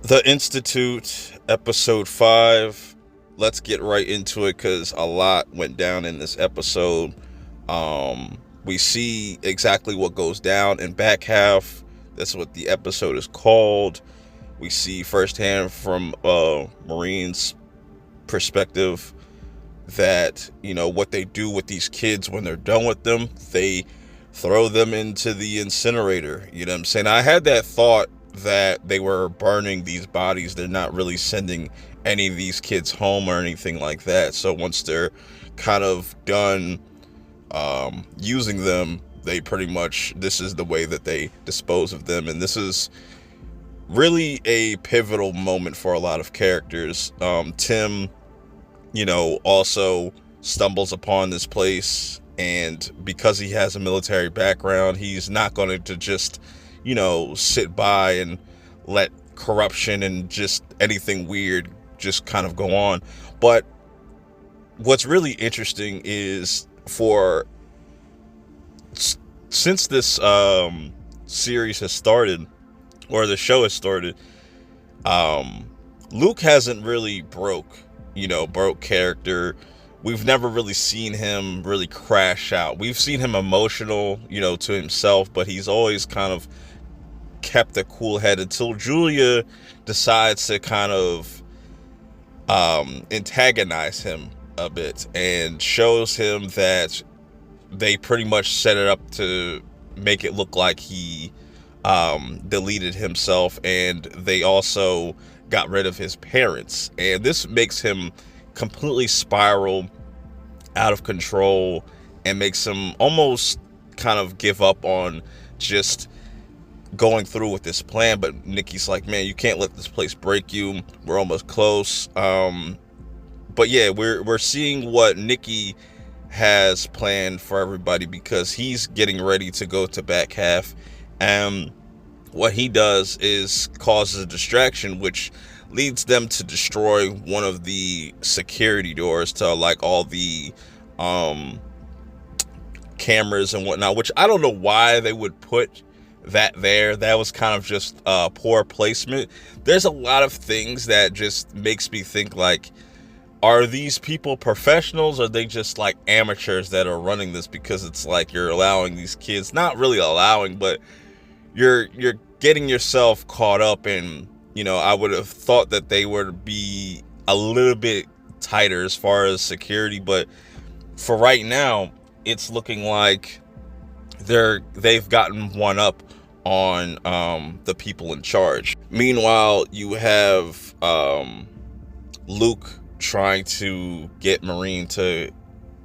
The Institute, episode 5. Let's get right into it because a lot went down in this episode. We see exactly what goes down in back half. That's what the episode is called. We see firsthand from Marine's perspective that, what they do with these kids when they're done with them. They throw them into the incinerator. You know what I'm saying? I had that thought that they were burning these bodies. They're not really sending any of these kids home or anything like that. So once they're kind of done using them, they pretty much, this is the way that they dispose of them. And this is really a pivotal moment for a lot of characters. Tim, also stumbles upon this place, and because he has a military background, he's not going to just sit by and let corruption and just anything weird just kind of go on. But what's really interesting is since this series has started, or the show has started, Luke hasn't really broke character. We've never really seen him really crash out. We've seen him emotional, to himself, but he's always kind of kept a cool head until Julia decides to kind of antagonize him a bit and shows him that they pretty much set it up to make it look like he deleted himself, and they also got rid of his parents. And this makes him completely spiral out of control and makes him almost kind of give up on just going through with this plan. But Nikki's like, man, you can't let this place break you. We're almost close. But yeah, we're seeing what Nikki has planned for everybody, because he's getting ready to go to back half, and what he does is causes a distraction, which leads them to destroy one of the security doors to like all the cameras and whatnot, which I don't know why they would put that there. That was kind of just poor placement. There's a lot of things that just makes me think, like, are these people professionals, or are they just like amateurs that are running this? Because it's like you're allowing these kids, not really allowing, but you're getting yourself caught up in, I would have thought that they would be a little bit tighter as far as security, but for right now, it's looking like they've gotten one up on the people in charge. Meanwhile, you have Luke trying to get Marine to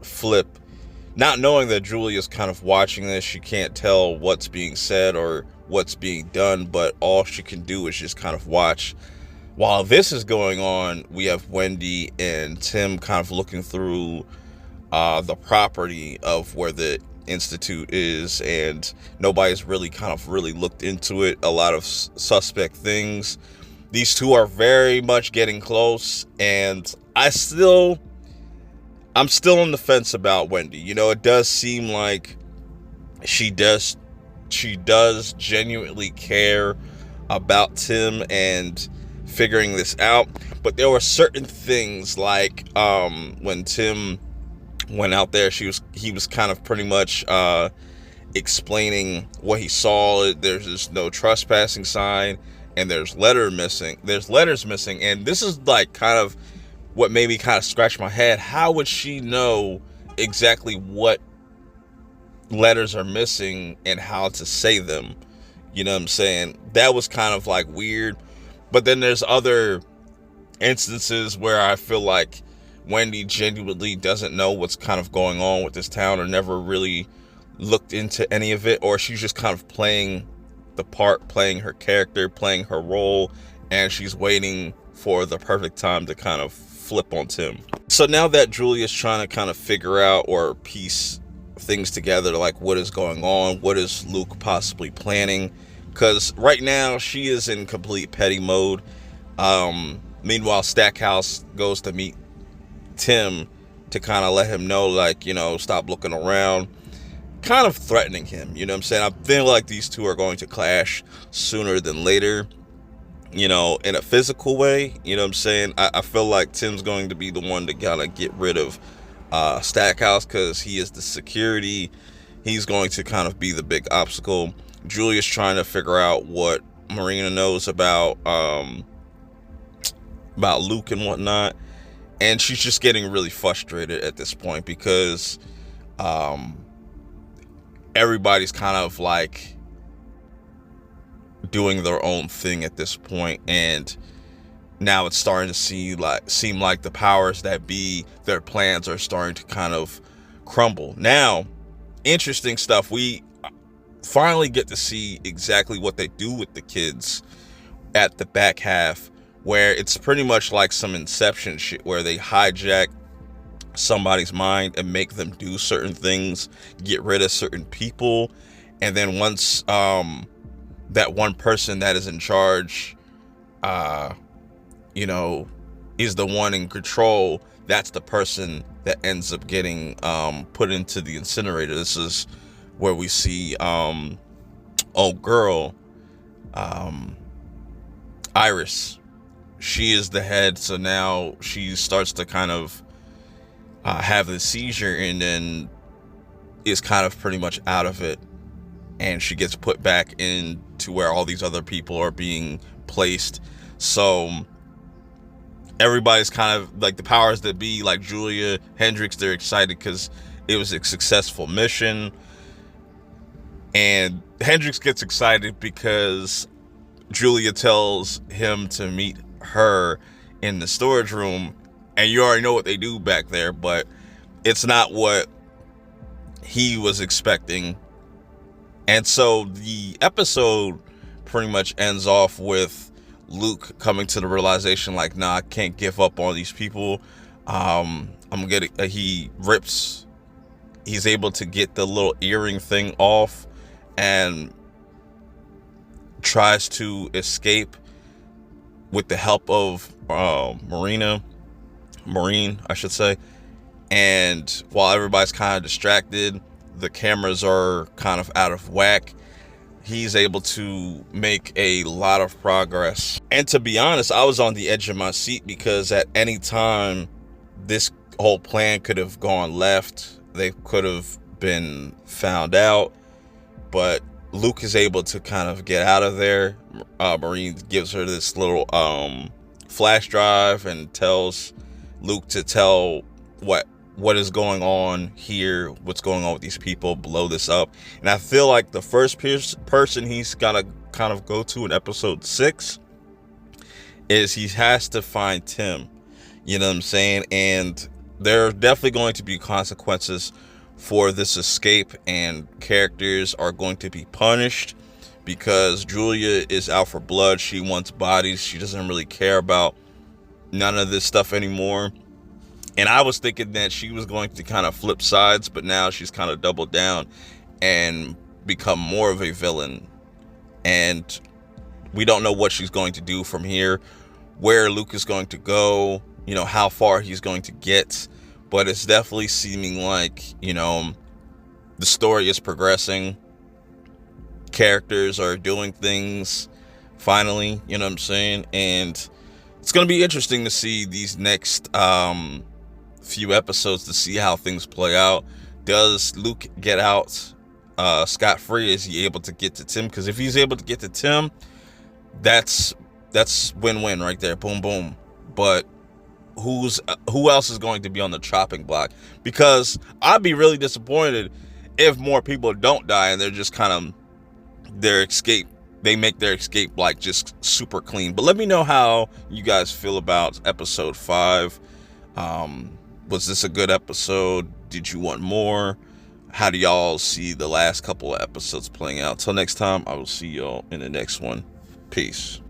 flip, not knowing that Julia's kind of watching this. She can't tell what's being said or what's being done, but all she can do is just kind of watch. While this is going on, we have Wendy and Tim kind of looking through the property of where the Institute is, and nobody's really looked into it. A lot of suspect things. These two are very much getting close, and I'm still on the fence about Wendy. It does seem like she does genuinely care about Tim and figuring this out. But there were certain things, like when Tim went out there, he was kind of pretty much explaining what he saw. There's this no trespassing sign, and there's letters missing, and this is like kind of what made me kind of scratch my head. How would she know exactly what letters are missing and how to say them? You know what I'm saying? That was kind of like weird. But then there's other instances where I feel like Wendy genuinely doesn't know what's kind of going on with this town, or never really looked into any of it, or she's just kind of playing the part, playing her character, playing her role, and she's waiting for the perfect time to kind of flip on Tim. So now that Julia's trying to kind of figure out or piece things together, like what is going on, what is Luke possibly planning, because right now she is in complete petty mode. Meanwhile, Stackhouse goes to meet Tim to kind of let him know, like, stop looking around, kind of threatening him. You know what I'm saying? I feel like these two are going to clash sooner than later. in a physical way. You know what I'm saying? I feel like Tim's going to be the one to kind of get rid of Stackhouse because he is the security. He's going to kind of be the big obstacle. Julia's trying to figure out what Marina knows about Luke and whatnot, and she's just getting really frustrated at this point because everybody's kind of like doing their own thing at this point, and now it's starting to seem like the powers that be, their plans are starting to kind of crumble. Now, interesting stuff. We finally get to see exactly what they do with the kids at the back half, where it's pretty much like some Inception shit where they hijack somebody's mind and make them do certain things, get rid of certain people, and then once that one person that is in charge is the one in control, that's the person that ends up getting put into the incinerator. This is where we see Iris. She is the head, so now she starts to kind of have the seizure and then is kind of pretty much out of it, and she gets put back into where all these other people are being placed. So everybody's kind of like the powers that be, like Julia, Hendrix, they're excited because it was a successful mission. And Hendrix gets excited because Julia tells him to meet her in the storage room, and you already know what they do back there, but it's not what he was expecting. And so the episode pretty much ends off with Luke coming to the realization like, nah, I can't give up on these people. He's able to get the little earring thing off and tries to escape with the help of Marine, I should say. And while everybody's kind of distracted, the cameras are kind of out of whack, he's able to make a lot of progress. And to be honest, I was on the edge of my seat because at any time this whole plan could have gone left. They could have been found out, but Luke is able to kind of get out of there. Marine gives her this little flash drive and tells Luke to tell what is going on here, what's going on with these people, blow this up. And I feel like the first person he's gotta kind of go to in episode 6 is he has to find Tim. You know what I'm saying? And there are definitely going to be consequences for this escape, and characters are going to be punished because Julia is out for blood. She wants bodies. She doesn't really care about none of this stuff anymore. And I was thinking that she was going to kind of flip sides, but now she's kind of doubled down and become more of a villain. And we don't know what she's going to do from here, where Luke is going to go, how far he's going to get. But it's definitely seeming like, the story is progressing. Characters are doing things finally, you know what I'm saying? And it's going to be interesting to see these next few episodes to see how things play out. Does Luke get out scot-free? Is he able to get to Tim? Because if he's able to get to Tim, that's win-win right there. Boom, boom. But who else is going to be on the chopping block? Because I'd be really disappointed if more people don't die and they're just kind of they make their escape like just super clean. But let me know how you guys feel about episode 5. Was this a good episode? Did you want more? How do y'all see the last couple of episodes playing out? Till next time, I will see y'all in the next one. Peace.